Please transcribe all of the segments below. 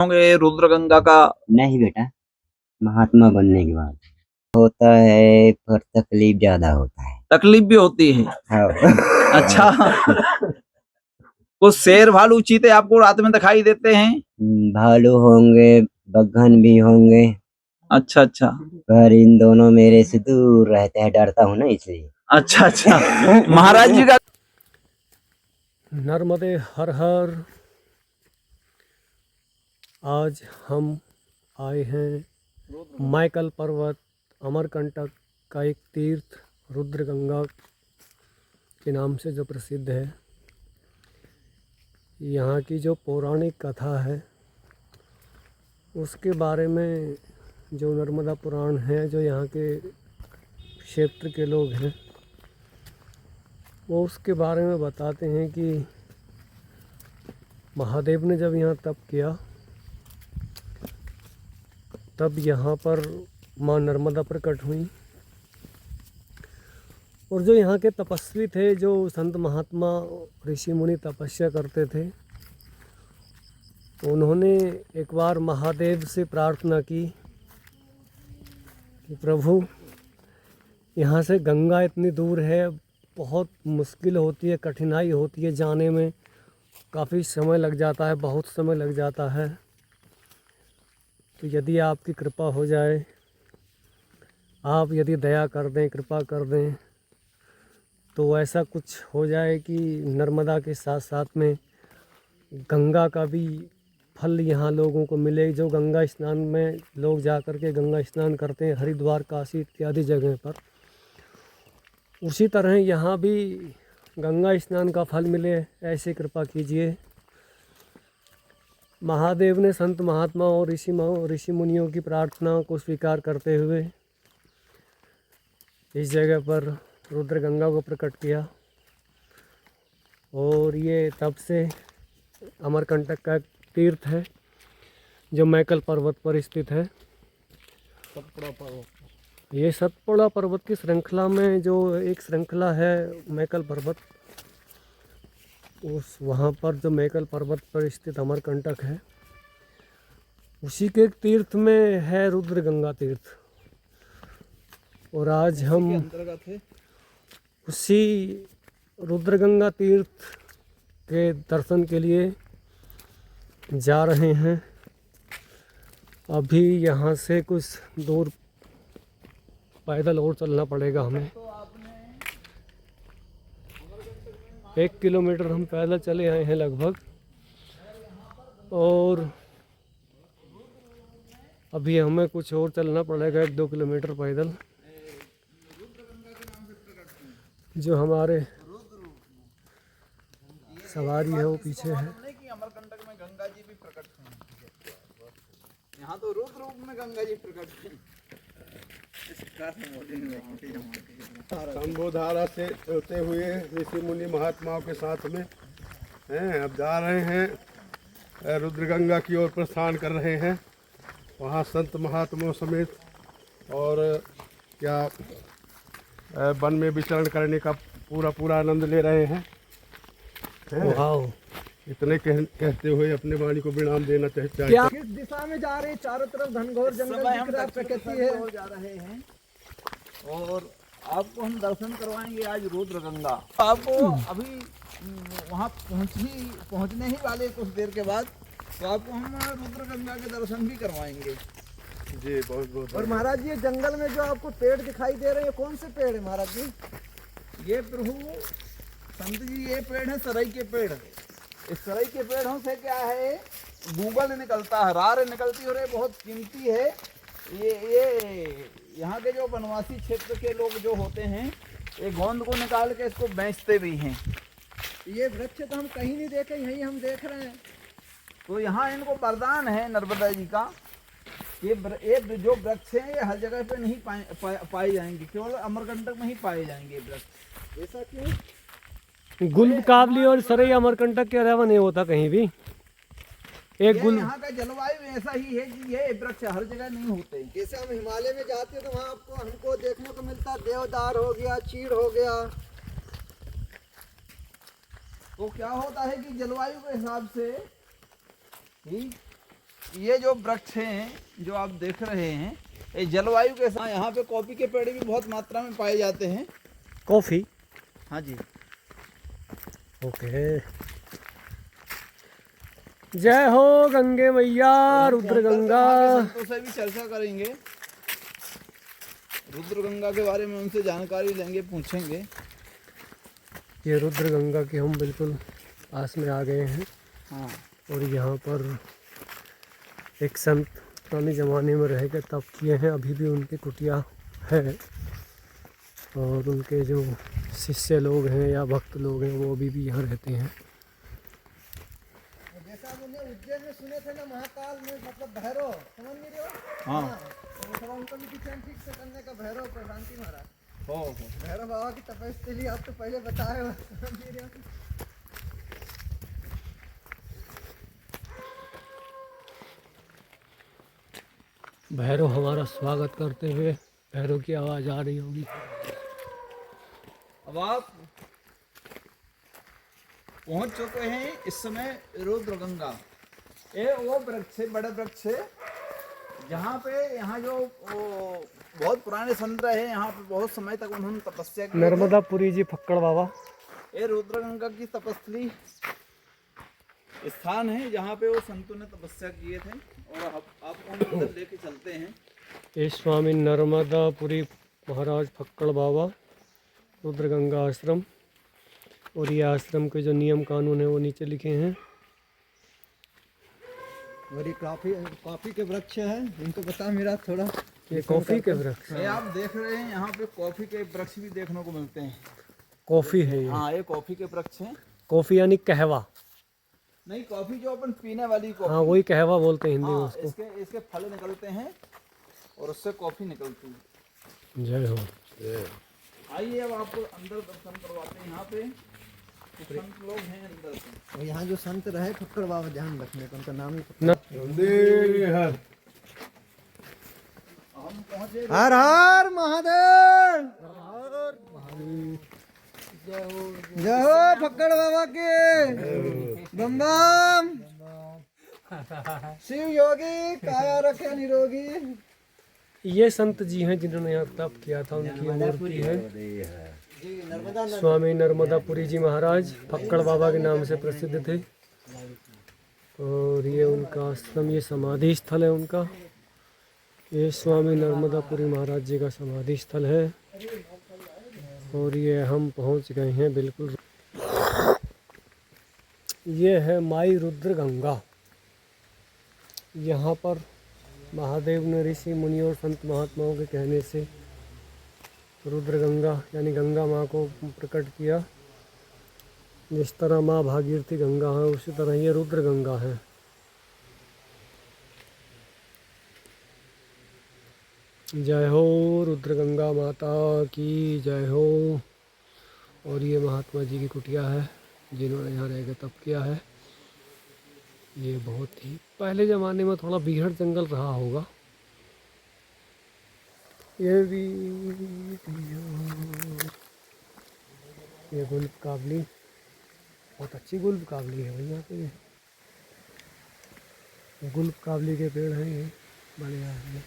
होंगे रुद्र गंगा का? नहीं बेटा, महात्मा बनने के बाद होता है, पर तकलीफ ज्यादा होता है। तकलीफ भी होती है? हाँ। अच्छा। कुछ शेर भालू चीते आपको रात में दिखाई देते हैं? भालू होंगे, बग्घन भी होंगे, अच्छा अच्छा। पर इन दोनों मेरे से दूर रहते हैं, डरता हूँ ना इसलिए। अच्छा अच्छा। महाराज जी का नर्मदे हर हर। आज हम आए हैं मैकल पर्वत अमरकंटक का एक तीर्थ रुद्र गंगा के नाम से जो प्रसिद्ध है। यहाँ की जो पौराणिक कथा है उसके बारे में जो नर्मदा पुराण है, जो यहाँ के क्षेत्र के लोग हैं वो उसके बारे में बताते हैं कि महादेव ने जब यहाँ तप किया तब यहाँ पर माँ नर्मदा प्रकट हुई, और जो यहाँ के तपस्वी थे, जो संत महात्मा ऋषि मुनि तपस्या करते थे, उन्होंने एक बार महादेव से प्रार्थना की कि प्रभु यहाँ से गंगा इतनी दूर है, बहुत मुश्किल होती है, कठिनाई होती है, जाने में काफ़ी समय लग जाता है, बहुत समय लग जाता है। तो यदि आपकी कृपा हो जाए, आप यदि दया कर दें, कृपा कर दें, तो ऐसा कुछ हो जाए कि नर्मदा के साथ साथ में गंगा का भी फल यहाँ लोगों को मिले। जो गंगा स्नान में लोग जा कर के गंगा स्नान करते हैं हरिद्वार, काशी इत्यादि जगह पर, उसी तरह यहाँ भी गंगा स्नान का फल मिले, ऐसे कृपा कीजिए। महादेव ने संत महात्मा और ऋषि मुनियों की प्रार्थना को स्वीकार करते हुए इस जगह पर रुद्र गंगा को प्रकट किया, और ये तब से अमरकंटक का तीर्थ है जो मैकल पर्वत पर स्थित है। ये सतपुड़ा पर्वत की श्रृंखला में जो एक श्रृंखला है मैकल पर्वत, उस वहाँ पर जो मैकल पर्वत पर स्थित अमरकंटक है, उसी के एक तीर्थ में है रुद्र गंगा तीर्थ। और आज हम उसी रुद्र गंगा तीर्थ के दर्शन के लिए जा रहे हैं। अभी यहाँ से कुछ दूर पैदल और चलना पड़ेगा हमें। 1 किलोमीटर हम पैदल चले आए हैं लगभग, और अभी हमें कुछ और चलना पड़ेगा 1-2 किलोमीटर पैदल। जो हमारे सवारी है वो पीछे है। अमरकंटक में गंगा जी भी प्रकट हैं। यहाँ तो रुद्र रूप में गंगा जी प्रकट हैं। शंभुधारा से होते हुए ऋषि मुनि महात्माओं के साथ में हैं, अब जा रहे हैं रुद्र गंगा की ओर प्रस्थान कर रहे हैं। वहाँ संत महात्माओं समेत और क्या वन में विचरण करने का पूरा आनंद ले रहे हैं। इतने कहते हुए अपने वाणी को विराम देना चाहिए। क्या किस दिशा में जा रहे हैं? चारों तरफ घनघोर जंगल दिख रहा है, प्रकृति है। हो जा रहे हैं और आपको हम दर्शन करवाएंगे आज रुद्र गंगा। आपको अभी वहाँ पहुँचने ही वाले कुछ देर के बाद, तो आपको हम रुद्र गंगा के दर्शन भी करवाएंगे जी। बहुत और महाराज जी, ये जंगल में जो आपको पेड़ दिखाई दे रहे हैं, कौन से पेड़ है महाराज जी? ये प्रभु संत जी, ये पेड़ है सरई के पेड़। इस सरई के पेड़ों से क्या है, गूगल निकलता है, रार निकलती है, और ये बहुत कीमती है। ये यहाँ के जो वनवासी क्षेत्र के लोग जो होते हैं, ये गोंद को निकाल के इसको बेचते भी हैं। ये वृक्ष तो हम कहीं नहीं देखे, यहीं हम देख रहे हैं। तो यहाँ इनको वरदान है नर्मदा जी का। ये जो वृक्ष हैं ये हर जगह पे नहीं पाए जाएंगे, केवल अमरकंटक में ही पाए जाएंगे वृक्ष। ऐसा क्यों? गुल्ब काबली और सरई अमरकंटक के अलावा नहीं होता कहीं भी। एक गुल्ब, यहाँ का जलवायु ऐसा ही है कि ये वृक्ष हर जगह नहीं होते। जैसे हम हिमालय में जाते हैं तो वहाँ आपको हमको देखने को मिलता है, देवदार हो गया, चीड़ हो गया। तो क्या होता है कि जलवायु के हिसाब से ही ये जो वृक्ष हैं जो आप देख रहे हैं, ये जलवायु के साथ यहाँ पे कॉफी के पेड़ भी बहुत मात्रा में पाए जाते हैं। कॉफ़ी। हाँ जी। ओके। जय हो गंगे मैया, रुद्र गंगा। संतों से भी चर्चा करेंगे, रुद्र गंगा के बारे में उनसे जानकारी लेंगे, पूछेंगे। ये रुद्र गंगा की हम बिल्कुल पास में आ गए हैं। हाँ। और यहाँ पर एक संत पुराने ज़माने में रह के तप किए हैं, अभी भी उनकी कुटिया है और उनके जो शिष्य लोग हैं या भक्त लोग हैं वो अभी भी यहाँ रहते हैं। जैसा हमने उज्जैन में सुने थे ना, महाकाल में मतलब भैरव, समझ नहीं रहे हो? हाँ। तो थोड़ा उनको भी डिफेंस ठीक से करने का भैरव पर शांति महाराज, हो। भैरव बाबा की तपस्या के लिए आप तो पहले बताए हो, समझ नहीं रहे हो? भैरव हमारा स्वागत करते हुए, भैरव की आवाज़ आ रही होगी। अब आप पहुंच चुके हैं इस समय रुद्र गंगा। ये वो वृक्ष है, बड़े वृक्ष है, जहाँ पे यहाँ जो बहुत पुराने संत रहे, यहाँ पे बहुत समय तक उन्होंने तपस्या की। नर्मदापुरी जी फक्कड़ बाबा। ये रुद्र गंगा की तपस्थली स्थान है जहाँ पे वो संतों ने तपस्या किए थे, और आपको हम अंदर लेके चलते हैं। ये स्वामी नर्मदापुरी महाराज फक्कड़ बाबा, रुद्र गंगा आश्रम। और ये आश्रम के जो नियम कानून है वो नीचे लिखे हैं। और ये कॉफी के वृक्ष है, इनको बता मेरा थोड़ा। ये कॉफ़ी के वृक्ष। ये आप देख रहे हैं यहाँ पे कॉफी के वृक्ष भी देखने को मिलते हैं। कॉफ़ी है ये। हाँ, ये कॉफी के वृक्ष हैं। कॉफ़ी यानी कहवा। नहीं, कॉफी जो अपन पीने वाली कॉफी। हाँ, वही कहवा बोलते हैं हिंदी में हाँ, उसको। इसके फल निकलते हैं और उससे कॉफी निकलती है। जय हो। आइए अब आपको अंदर दर्शन करवाते हैं। यहाँ पे कुछ संत लोग हैं अंदर से। और यहाँ जो संत रहे फक्कड़ बाबा, ध्यान रखने का, उनका नाम ही न हर हम पहुंचे। हर हर महादेव, जय हो फक्कड़ बाबा के, बम बम। शिव योगी काया रखे निरोगी। ये संत जी हैं जिन्होंने यहाँ तप किया था, उनकी ये मूर्ति है। स्वामी नर्मदापुरी जी महाराज फक्कड़ बाबा के नाम से प्रसिद्ध थे। और ये उनका आश्रम, ये समाधि स्थल है उनका। ये स्वामी नर्मदापुरी महाराज जी का समाधि स्थल है। और ये हम पहुंच गए हैं बिल्कुल। ये है माई रुद्र गंगा। यहाँ पर महादेव ने ऋषि मुनि और संत महात्माओं के कहने से रुद्र गंगा यानी गंगा माँ को प्रकट किया। जिस तरह माँ भागीरथी गंगा है, उसी तरह ये रुद्र गंगा है। जय हो रुद्र गंगा माता की जय हो। और ये महात्मा जी की कुटिया है जिन्होंने यहाँ रह के तप किया है। ये बहुत ही पहले ज़माने में थोड़ा बीहड़ जंगल रहा होगा। ये भी ये गुल्ब काबली, बहुत अच्छी गुल्ब काबली है भैया। पे ये गुल्ब काबली के पेड़ हैं, ये बड़े हैं।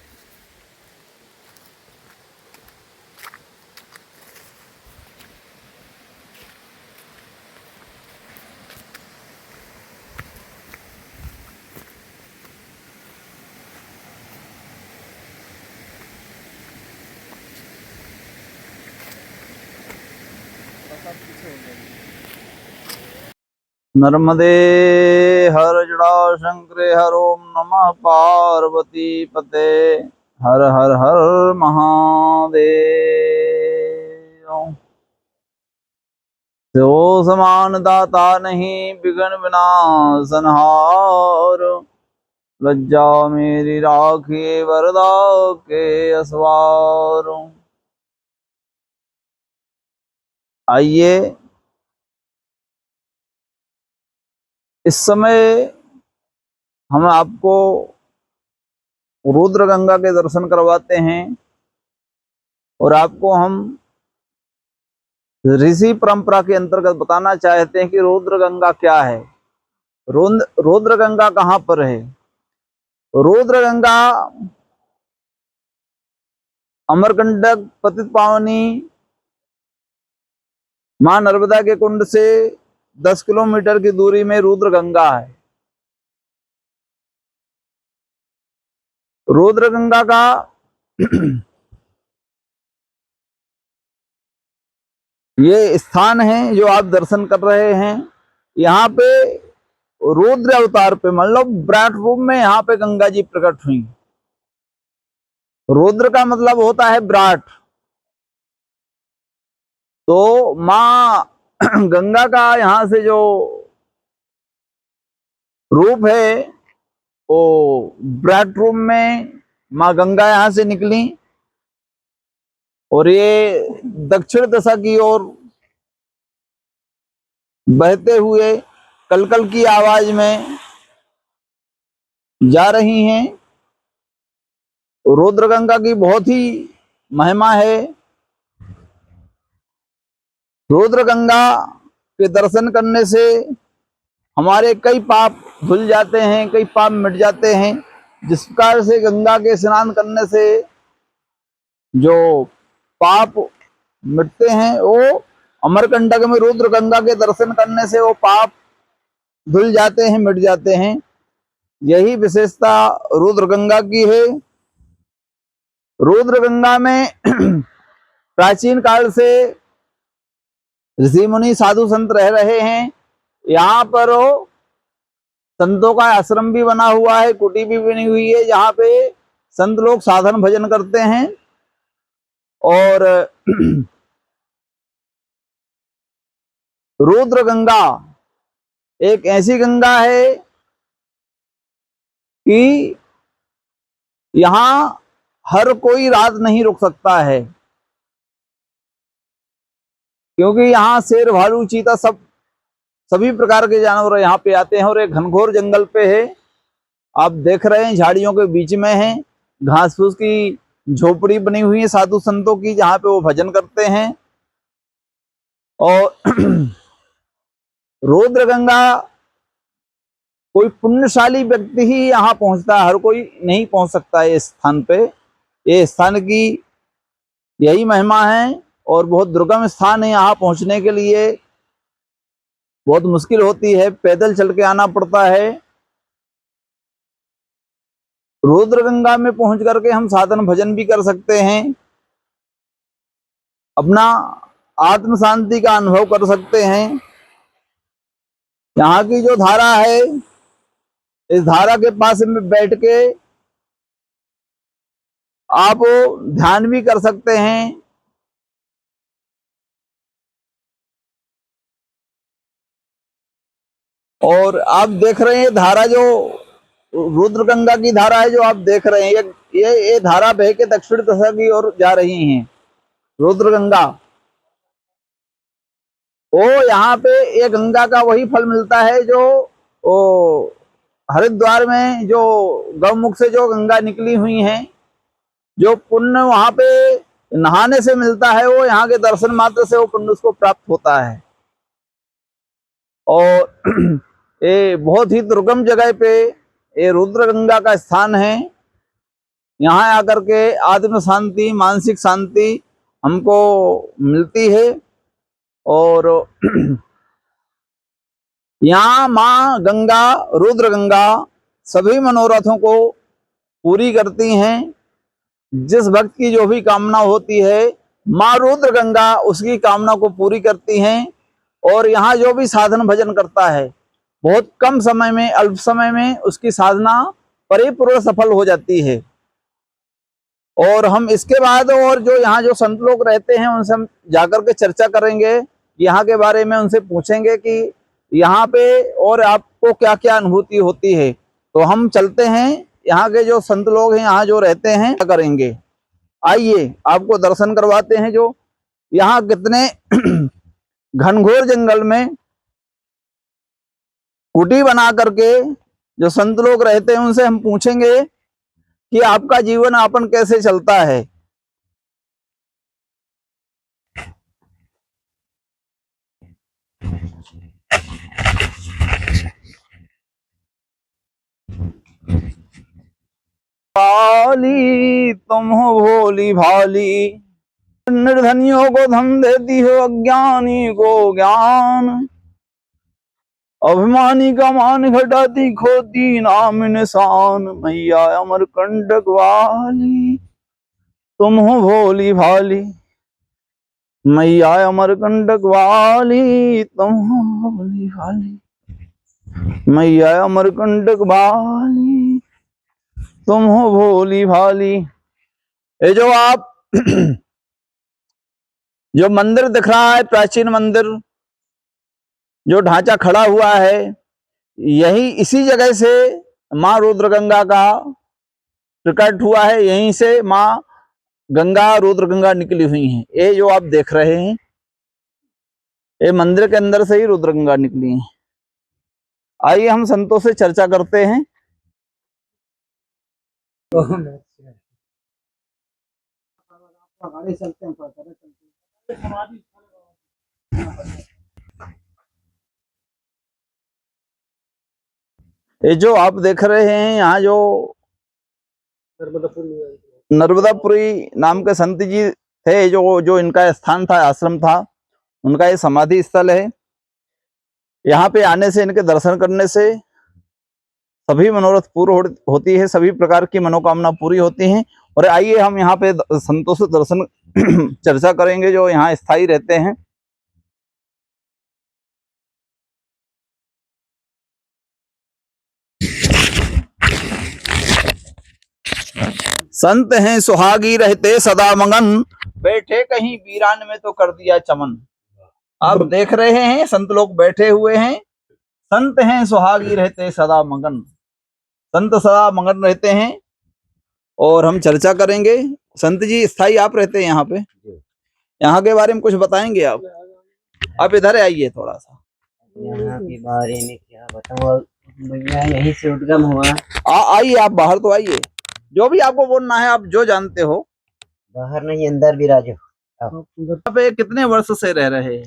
नर्मदे हर जड़ा शंकरे हर ओम नमः पार्वती पते हर हर हर महादेव। जो समान दाता नहीं बिघन विनाशनहार, लज्जा मेरी राखी वरदा के असवार। आइए इस समय हम आपको रुद्र गंगा के दर्शन करवाते हैं और आपको हम ऋषि परंपरा के अंतर्गत बताना चाहते हैं कि रुद्र गंगा क्या है, रुद्र गंगा कहाँ पर है। रुद्रगंगा, अमरकंटक, पतित पावनी, मां नर्मदा के कुंड से 10 किलोमीटर की दूरी में रुद्रगंगा है। रुद्रगंगा का ये स्थान है जो आप दर्शन कर रहे हैं। यहाँ पे रुद्र अवतार पे मतलब विराट रूप में यहाँ पे गंगा जी प्रकट हुई। रुद्र का मतलब होता है विराट। तो माँ गंगा का यहाँ से जो रूप है वो विराट रूप में माँ गंगा यहाँ से निकली और ये दक्षिण दिशा की ओर बहते हुए कलकल की आवाज में जा रही हैं। रुद्रगंगा की बहुत ही महिमा है। रुद्रगंगा के दर्शन करने से हमारे कई पाप धुल जाते हैं, कई पाप मिट जाते हैं। जिस प्रकार से गंगा के स्नान करने से जो पाप मिटते हैं, वो अमरकंटक में रुद्रगंगा के दर्शन करने से वो पाप धुल जाते हैं, मिट जाते हैं। यही विशेषता रुद्रगंगा की है। रुद्रगंगा में प्राचीन काल से ऋषि मुनि साधु संत रह रहे हैं। यहाँ पर संतों का आश्रम भी बना हुआ है, कुटी भी बनी हुई है, जहाँ पे संत लोग साधन भजन करते हैं। और रुद्रगंगा एक ऐसी गंगा है कि यहाँ हर कोई रात नहीं रुक सकता है, क्योंकि यहाँ शेर, भालू, चीता सभी प्रकार के जानवर यहाँ पे आते हैं। और एक घनघोर जंगल पे है, आप देख रहे हैं, झाड़ियों के बीच में है, घास फूस की झोपड़ी बनी हुई है साधु संतों की, जहाँ पे वो भजन करते हैं। और रुद्रगंगा कोई पुण्यशाली व्यक्ति ही यहाँ पहुंचता है, हर कोई नहीं पहुंच सकता है इस स्थान पे। ये स्थान की यही महिमा है और बहुत दुर्गम स्थान है। यहाँ पहुंचने के लिए बहुत मुश्किल होती है, पैदल चल के आना पड़ता है। रुद्रगंगा में पहुंच करके हम साधन भजन भी कर सकते हैं, अपना आत्म शांति का अनुभव कर सकते हैं। यहाँ की जो धारा है, इस धारा के पास में बैठ के आप ध्यान भी कर सकते हैं। और आप देख रहे हैं धारा, जो रुद्रगंगा की धारा है जो आप देख रहे हैं, ये धारा बह के दक्षिण दिशा की ओर जा रही हैं। रुद्रगंगा वो यहाँ पे ये गंगा का वही फल मिलता है जो हरिद्वार में जो गौमुख से जो गंगा निकली हुई हैं, जो पुण्य वहां पे नहाने से मिलता है, वो यहाँ के दर्शन मात्र से वो पुण्य उसको प्राप्त होता है। और ये बहुत ही दुर्गम जगह पे ये रुद्रगंगा का स्थान है। यहाँ आकर के आत्म शांति, मानसिक शांति हमको मिलती है। और यहाँ माँ गंगा, रुद्रगंगा सभी मनोरथों को पूरी करती हैं। जिस भक्त की जो भी कामना होती है, माँ रुद्रगंगा उसकी कामना को पूरी करती हैं। और यहाँ जो भी साधन भजन करता है, बहुत कम समय में, अल्प समय में उसकी साधना परिपूर्ण सफल हो जाती है। और हम इसके बाद और जो यहाँ जो संत लोग रहते हैं उनसे हम जाकर के चर्चा करेंगे, यहाँ के बारे में उनसे पूछेंगे कि यहाँ पे और आपको क्या क्या अनुभूति होती है। तो हम चलते हैं, यहाँ के जो संत लोग हैं यहाँ जो रहते हैं क्या करेंगे। आइए आपको दर्शन करवाते हैं। जो यहाँ कितने घनघोर जंगल में कुटी बना करके जो संत लोग रहते हैं उनसे हम पूछेंगे कि आपका जीवन यापन कैसे चलता है। वाली तुम हो भोली भाली। निर्धनियों को धन देती हो, अज्ञानी को ज्ञान। अभिमानी का मान घटाती, खोती नाम निशान। मैया अमरकंटक वाली तुम हो भोली भाली। मैया अमरकंटक वाली तुम हो भोली भाली। मैया अमरकंटक वाली तुम हो भोली भाली। ये जो आप जो मंदिर दिख रहा है, प्राचीन मंदिर, जो ढांचा खड़ा हुआ है, यही इसी जगह से माँ रुद्रगंगा का प्रकट हुआ है। यहीं से माँ गंगा, रुद्रगंगा निकली हुई हैं। ये जो आप देख रहे हैं, ये मंदिर के अंदर से ही रुद्रगंगा निकली है। आइए हम संतों से चर्चा करते हैं। आगे चलते हैं, ये जो आप देख रहे हैं, यहाँ जो नर्मदापुरी नाम के संत जी थे, जो इनका स्थान था, आश्रम था, उनका ये समाधि स्थल है। यहाँ पे आने से, इनके दर्शन करने से सभी मनोरथ पूर्ण होती है, सभी प्रकार की मनोकामना पूरी होती हैं। और आइए हम यहाँ पे संतों से दर्शन चर्चा करेंगे जो यहाँ स्थायी रहते हैं। संत हैं सुहागी रहते सदा मगन, बैठे कहीं वीरान में तो कर दिया चमन। आप देख रहे हैं, संत लोग बैठे हुए हैं। संत हैं सुहागी रहते सदा मगन, संत सदा मगन रहते हैं। और हम चर्चा करेंगे। संत जी स्थायी आप रहते हैं यहाँ पे, यहाँ के बारे में कुछ बताएंगे आप इधर आइए थोड़ा सा। यहाँ के बारे में क्या बताऊँ भैया, यहीं से उद्गम हुआ। आइए आप बाहर तो आइए, जो भी आपको बोलना है, आप जो जानते हो। बाहर नहीं, अंदर भी राजू। यहाँ पे कितने वर्ष से रह रहे हैं?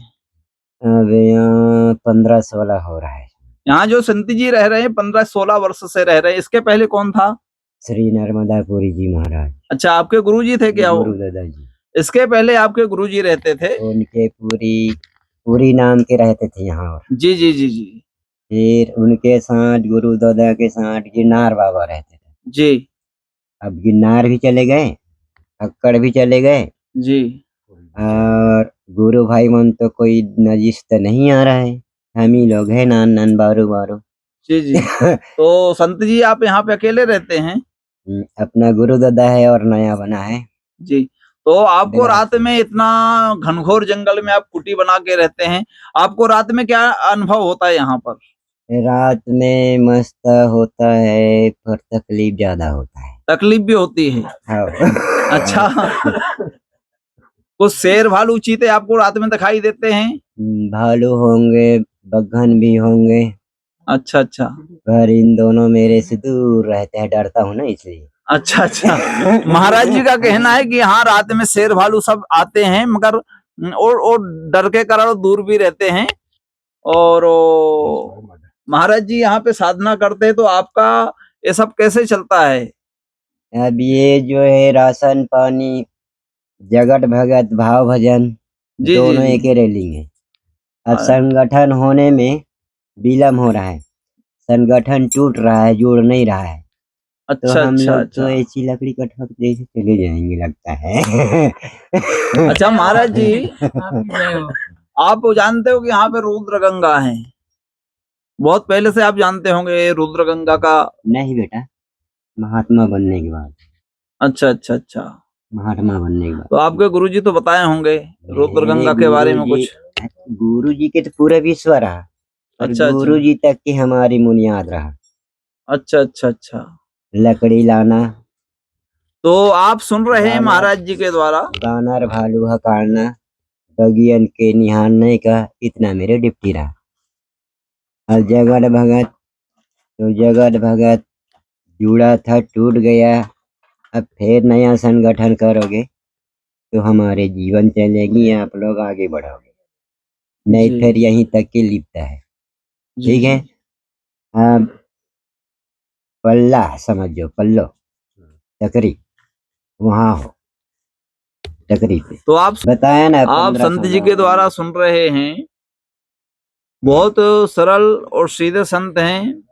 अब यहाँ 15-16 हो रहा है। यहाँ जो संत जी रह रहे हैं 15-16 वर्ष से रह रहे हैं। इसके पहले कौन था? श्री नर्मदापुरी जी महाराज। अच्छा, आपके गुरुजी थे क्या वो? गुरु दादा जी। इसके पहले आपके गुरुजी रहते थे? उनके पूरी नाम के रहते थे यहाँ। और जी जी जी जी। फिर उनके साथ, गुरु दादा के साथ गिरनार बाबा रहते थे जी। अब गिरनार भी चले गए, अक्कड़ भी चले गए जी। और गुरु भाई मन तो कोई नजिश तो नहीं आ रहा है, हम ही लोग हैं नान बारू। जी जी। तो संत जी आप यहाँ पे अकेले रहते हैं? अपना गुरु दादा है और नया बना है। जी। तो आपको रात में इतना घनघोर जंगल में आप कुटी बना के रहते हैं, आपको रात में क्या अनुभव होता है यहाँ पर? रात में मस्त होता है, पर तकलीफ ज्यादा होता है। तकलीफ भी होती है? हाँ। अच्छा। कुछ शेर भालू चीते आपको रात में दिखाई देते हैं? भालू होंगे, बग्घन भी होंगे। अच्छा अच्छा। पर इन दोनों मेरे से दूर रहते हैं, डरता हूँ ना इसलिए। अच्छा अच्छा। महाराज जी का कहना है कि हाँ, रात में शेर भालू सब आते हैं, मगर और डर के कारण दूर भी रहते हैं। और महाराज जी यहाँ पे साधना करते हैं, तो आपका ये सब कैसे चलता है? अब ये जो है राशन पानी, जगत भगत, भाव भजन दोनों एक ही रेलिंग है। अब संगठन होने में विलम्ब हो रहा है, संगठन टूट रहा है, जुड़ नहीं रहा है। अच्छा, तो हम लोग अच्छा। तो ऐसी लकड़ी का ठोक जैसे चले जाएंगे लगता है। अच्छा महाराज जी, आप जानते हो कि यहाँ पे रुद्रगंगा है? बहुत पहले से आप जानते होंगे रुद्रगंगा का? नहीं बेटा, महात्मा बनने के बाद। अच्छा अच्छा अच्छा। महात्मा बनने के बाद। तो आपके गुरुजी तो बताए होंगे रुद्रगंगा के बारे में कुछ? गुरु जी के तो पूरा विश्व रहा। अच्छा, गुरु जी तक की हमारी बुनियाद रहा। अच्छा अच्छा अच्छा। लकड़ी लाना। तो आप सुन रहे हैं महाराज जी के द्वारा? बानर भालू हकारना, बगियन के निहारने का इतना मेरे डिप्टी रहा। और जगत भगत जुड़ा था, टूट गया। अब फिर नया संगठन करोगे तो हमारे जीवन चलेगी, आप लोग आगे बढ़ोगे, नहीं फिर यहीं तक की लिपटा है। ठीक है, अब पल्ला समझो, पल्लो टकरी, वहाँ हो टकरी पे। तो आप बताया ना आप 15 संत जी 16 के द्वारा सुन रहे हैं, बहुत सरल और सीधे संत हैं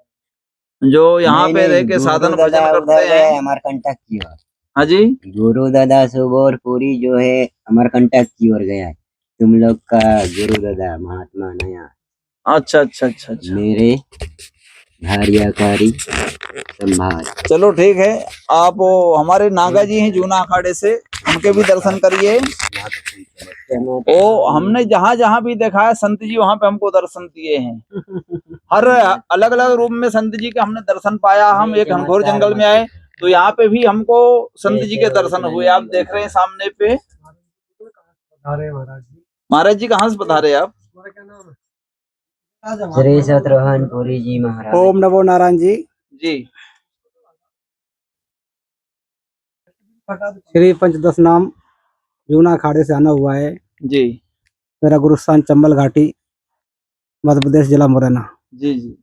जो यहाँ नहीं पे रह नहीं, के गुरु साधन दादा भजन उधर करते गया है हैं। अमरकंटक की ओर। हाँ जी, गुरु दादा सुबोरपुरी जो है अमरकंटक की ओर गया है। तुम लोग का गुरु दादा महात्मा नया अच्छा अच्छा अच्छा अच्छा, मेरे भारियाकारी संभाल। चलो ठीक है। आप वो हमारे नागा जी हैं जूना अखाड़े से, उनके भी दर्शन करिए। ओ हमने जहाँ जहाँ भी देखा है संत जी वहाँ पे हमको दर्शन दिए हैं। हर अलग अलग रूप में संत जी के हमने दर्शन पाया। हम एक घनघोर जंगल में आए तो यहाँ पे भी हमको संत जी के दर्शन हुए। आप देख रहे हैं सामने पे अरे महाराज जी, महाराज जी कहाँ से पधारे आप? तुम्हारा क्या नाम है? श्री सतरोहनपुरी जी महाराज। ओम नमो नारायण जी। जी श्री पंचदश नाम जूना अखाड़े से आना हुआ है। जी मेरा गुरु स्थान चंबल घाटी, मध्य प्रदेश, जिला मुरैना। जी जी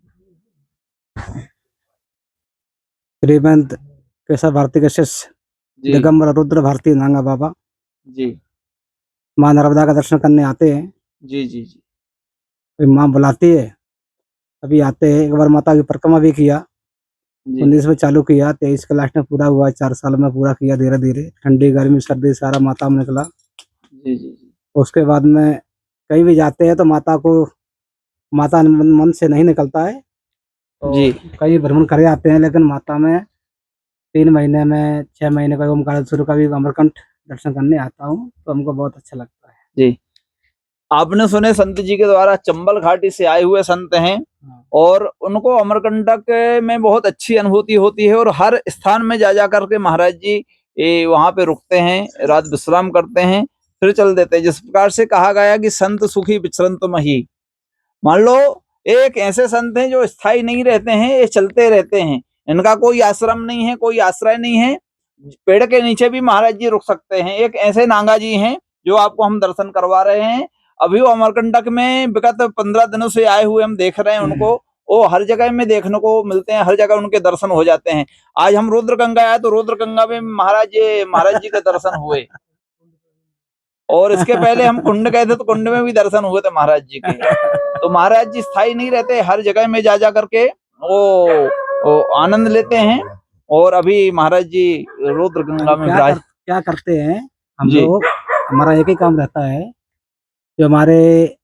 श्रीमंत केशव भारती के शिष्य जी दिगंबर रुद्र भारती नांगा बाबा जी माँ नर्मदा का दर्शन करने आते हैं। जी जी जी फिर माँ बुलाती है, अभी आते हैं। एक बार माता की परिक्रमा भी किया, जी 19 में चालू किया, 23 के लास्ट में पूरा हुआ, 4 साल में पूरा किया। धीरे धीरे ठंडी गर्मी सर्दी सारा माता में निकला। जी जी उसके बाद में कहीं भी जाते हैं तो माता मन से नहीं निकलता है। तो जी कई भ्रमण करे आते हैं, लेकिन माता में 3 महीने में 6 महीने का ओमकार शुरू का भी अमरकंठ दर्शन करने आता हूँ, तो हमको बहुत अच्छा लगता है। जी। आपने सुने संत जी के द्वारा चंबल घाटी से आए हुए संत हैं और उनको अमरकंटक में बहुत अच्छी अनुभूति होती है और हर स्थान में जा करके महाराज जी वहां पे रुकते हैं, रात विश्राम करते हैं, फिर चल देते हैं। जिस प्रकार से कहा गया कि संत सुखी विचरंत मही। मान लो एक ऐसे संत हैं जो स्थायी नहीं रहते हैं, ये चलते रहते हैं। इनका कोई आश्रम नहीं है, कोई आश्रय नहीं है, पेड़ के नीचे भी महाराज जी रुक सकते हैं। एक ऐसे नांगा जी हैं जो आपको हम दर्शन करवा रहे हैं। अभी वो अमरकंटक में विगत 15 दिनों से आए हुए हम देख रहे हैं उनको। वो हर जगह में देखने को मिलते हैं, हर जगह उनके दर्शन हो जाते हैं। आज हम रुद्र गंगा आए तो रुद्र गंगा में महाराज जी के दर्शन हुए, और इसके पहले हम कुंड गए थे तो कुंड में भी दर्शन हुए थे महाराज जी के। तो महाराज जी स्थायी नहीं रहते, हर जगह में जा करके वो आनंद लेते हैं। और अभी महाराज जी रुद्र गंगा में क्या करते हैं हम जी। लोग, हमारा एक ही काम रहता है, जो हमारे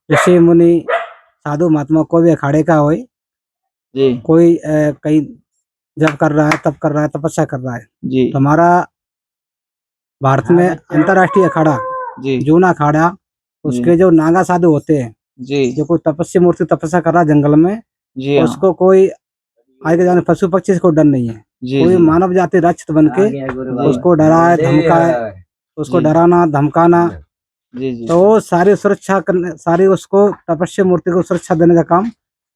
ऋषि मुनि साधु महात्मा कोई भी अखाड़े का हो, जी कोई कहीं जब कर रहा है, तब कर रहा है, तपस्या कर रहा है, जी तो हमारा भारत में अंतर्राष्ट्रीय अखाड़ा जी जूना अखाड़ा, उसके जो नागा साधु होते हैं, जी जो कोई तपस्या मूर्ति तपस्या कर रहा है जंगल में, जी हाँ, उसको कोई आज के जाने पशु पक्षी को डर नहीं है। जी कोई जी मानव जाति रक्षित बन के उसको डराए धमकाए, उसको जी। डराना धमकाना, जी जी तो वो सारी सुरक्षा करने, सारी उसको तपस्या मूर्ति को सुरक्षा देने का काम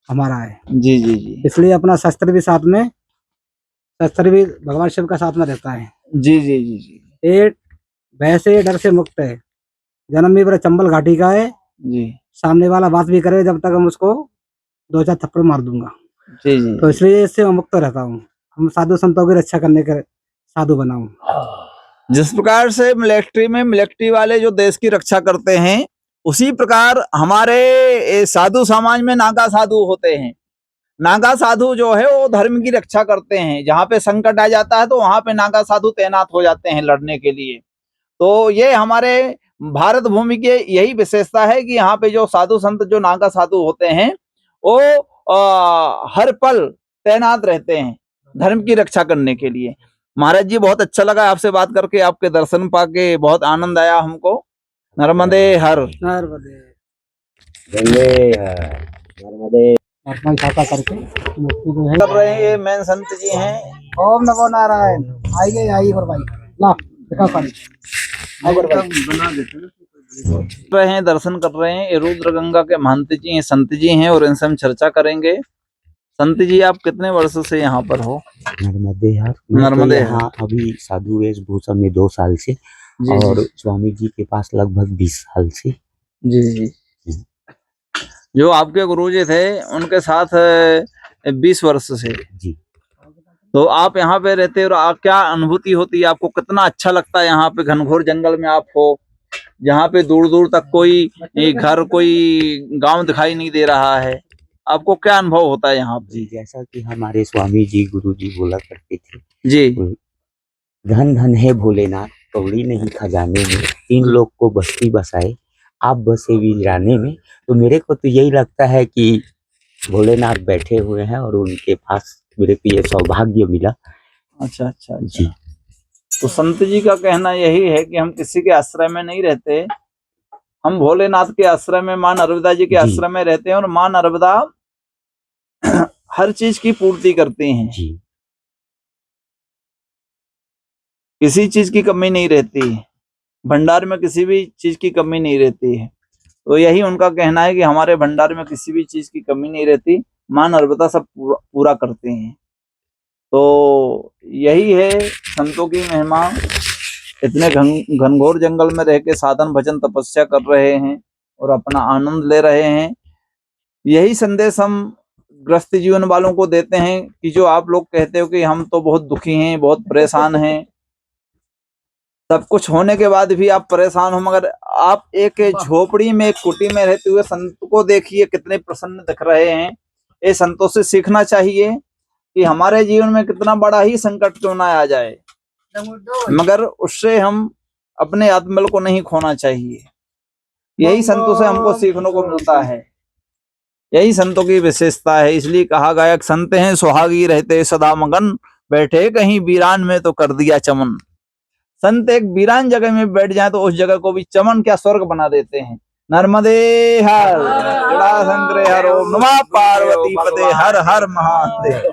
हमारा है। जी जी जी इसलिए अपना शस्त्र भी साथ में, शस्त्र भी भगवान शिव का साथ में रहता है। जी जी जी जी ये वैसे डर से मुक्त है। जन्म भी मेरा चंबल घाटी का है। जी सामने वाला बात भी करे जब तक हम उसको 2-4 थप्पड़ मार दूंगा, जी जी तो इसलिए इससे मैं मुक्त रहता हूँ। हम साधु संतों की रक्षा करने के साधु बना हूँ। जिस प्रकार से मिलिट्री में मिलिट्री वाले जो देश की रक्षा करते हैं, उसी प्रकार हमारे साधु समाज में नागा साधु होते हैं। नागा साधु जो है वो धर्म की रक्षा करते हैं। जहाँ पे संकट आ जाता है तो वहां पे नागा साधु तैनात हो जाते हैं लड़ने के लिए। तो ये हमारे भारत भूमि के यही विशेषता है कि यहाँ पे जो साधु संत जो नागा साधु होते हैं वो हर पल तैनात रहते हैं धर्म की रक्षा करने के लिए। महाराज जी बहुत अच्छा लगा आपसे बात करके, आपके दर्शन पाके बहुत आनंद आया हमको। नर्मदे हर नर्मदे गंगे हर नर्मदे अर्पण छाता करके मूर्ति को है। कर रहे हैं, ये मेन संत जी हैं। ओम नमो नारायण। आइए और भाई ला दिखा पानी रहे हैं, दर्शन कर रहे हैं। ये रुद्र गंगा के महंत जी हैं, संत जी हैं, और इनसे हम चर्चा करेंगे। संत जी आप कितने वर्षों से यहाँ पर हो? नर्मदे हर। मैं तो नर्मदे हर। यहाँ अभी साधु वेशभूषा में 2 साल से, जी और जी स्वामी जी के पास लगभग 20 साल से। जी जी। जो आपके गुरु जी थे उनके साथ 20 वर्ष से। जी। तो आप यहाँ पे रहते हो और क्या अनुभूति होती है आपको, कितना अच्छा लगता है यहाँ पे घनघोर जंगल में आप हो, जहाँ पे दूर दूर तक कोई घर कोई गांव दिखाई नहीं दे रहा है, आपको क्या अनुभव होता है यहाँ पे? जी, जैसा कि हमारे स्वामी जी गुरु जी बोला करते थे, जी धन धन है भोलेनाथ कौड़ी नहीं खजाने में, 3 लोग को बस्ती बसाए आप बसे वीराने में। तो मेरे को तो यही लगता है कि भोलेनाथ बैठे हुए हैं और उनके पास मेरे को ये सौभाग्य मिला। अच्छा अच्छा अच्छा। जी तो संत जी का कहना यही है कि हम किसी के आश्रय में नहीं रहते, हम भोलेनाथ के आश्रय में, मां नर्मदा जी के जी। आश्रय में रहते हैं और मां नर्मदा हर चीज की पूर्ति करती हैं, जी किसी चीज की कमी नहीं रहती है, भंडार में किसी भी चीज की कमी नहीं रहती है। तो यही उनका कहना है कि हमारे भंडार में किसी भी चीज की कमी नहीं रहती, मां नर्मदा सब पूरा करते हैं। तो यही है संतों की महिमा, इतने घनघोर जंगल में रह के साधन भजन तपस्या कर रहे हैं और अपना आनंद ले रहे हैं। यही संदेश हम ग्रस्त जीवन वालों को देते हैं कि जो आप लोग कहते हो कि हम तो बहुत दुखी हैं, बहुत परेशान हैं, सब कुछ होने के बाद भी आप परेशान हो, मगर आप एक झोपड़ी में, एक कुटी में रहते हुए संत को देखिए कितने प्रसन्न दिख रहे हैं। ये संतों से सीखना चाहिए कि हमारे जीवन में कितना बड़ा ही संकट क्यों ना आ जाए, मगर उससे हम अपने आत्मबल को नहीं खोना चाहिए। यही संतों से हमको सीखने को मिलता है, यही संतों की विशेषता है। इसलिए कहा गायक संत हैं सुहागी रहते सदा मगन, बैठे कहीं वीरान में तो कर दिया चमन। संत एक वीरान जगह में बैठ जाए तो उस जगह को भी चमन क्या स्वर्ग बना देते हैं। नर्मदे हर जड़ा शंकरे हर ओम नमः पार्वती पते हर हर महादेव।